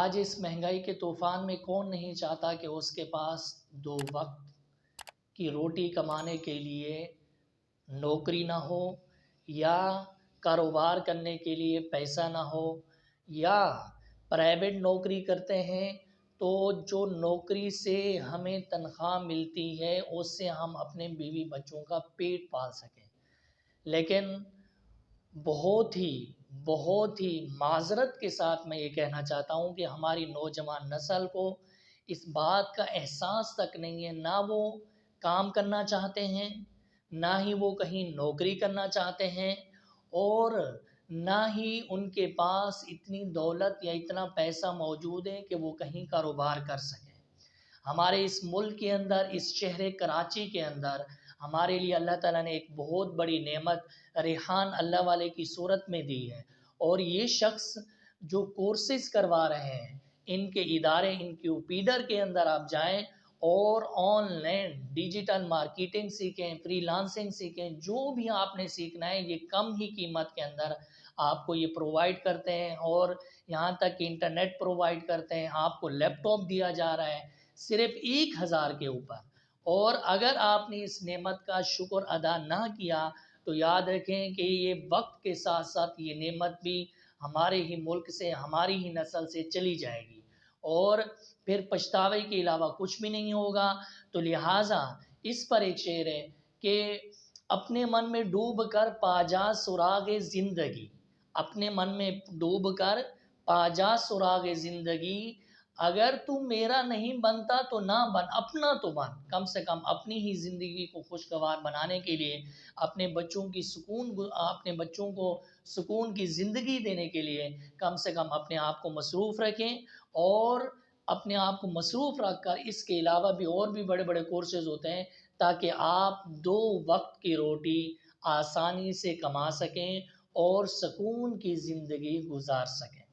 آج اس مہنگائی کے طوفان میں کون نہیں چاہتا کہ اس کے پاس دو وقت کی روٹی کمانے کے لیے نوکری نہ ہو، یا کاروبار کرنے کے لیے پیسہ نہ ہو، یا پرائیویٹ نوکری کرتے ہیں تو جو نوکری سے ہمیں تنخواہ ملتی ہے اس سے ہم اپنے بیوی بچوں کا پیٹ پال سکیں۔ لیکن بہت ہی معذرت کے ساتھ میں یہ کہنا چاہتا ہوں کہ ہماری نوجوان نسل کو اس بات کا احساس تک نہیں ہے، نہ وہ کام کرنا چاہتے ہیں، نہ ہی وہ کہیں نوکری کرنا چاہتے ہیں، اور نہ ہی ان کے پاس اتنی دولت یا اتنا پیسہ موجود ہے کہ وہ کہیں کاروبار کر سکیں۔ ہمارے اس ملک کے اندر، اس شہر کراچی کے اندر، ہمارے لیے اللہ تعالیٰ نے ایک بہت بڑی نعمت ریحان اللہ والے کی صورت میں دی ہے، اور یہ شخص جو کورسز کروا رہے ہیں، ان کے ادارے، ان کے اوپیڈر کے اندر آپ جائیں اور آن لائن ڈیجیٹل مارکیٹنگ سیکھیں، فری لانسنگ سیکھیں، جو بھی آپ نے سیکھنا ہے یہ کم ہی قیمت کے اندر آپ کو یہ پرووائڈ کرتے ہیں، اور یہاں تک کہ انٹرنیٹ پرووائڈ کرتے ہیں، آپ کو لیپ ٹاپ دیا جا رہا ہے صرف 1000 کے اوپر۔ اور اگر آپ نے اس نعمت کا شکر ادا نہ کیا تو یاد رکھیں کہ یہ وقت کے ساتھ ساتھ یہ نعمت بھی ہمارے ہی ملک سے، ہماری ہی نسل سے چلی جائے گی، اور پھر پچھتاوے کے علاوہ کچھ بھی نہیں ہوگا۔ تو لہٰذا اس پر ایک شعر ہے کہ اپنے من میں ڈوب کر پا جا سراغ زندگی، اپنے من میں ڈوب کر پا جا سراغ زندگی، اگر تو میرا نہیں بنتا تو نہ بن، اپنا تو بن، کم سے کم اپنی ہی زندگی کو خوشگوار بنانے کے لیے، اپنے بچوں کو سکون کی زندگی دینے کے لیے کم سے کم اپنے آپ کو مصروف رکھیں، اور اپنے آپ کو مصروف رکھ کر اس کے علاوہ بھی اور بھی بڑے بڑے کورسز ہوتے ہیں تاکہ آپ دو وقت کی روٹی آسانی سے کما سکیں اور سکون کی زندگی گزار سکیں۔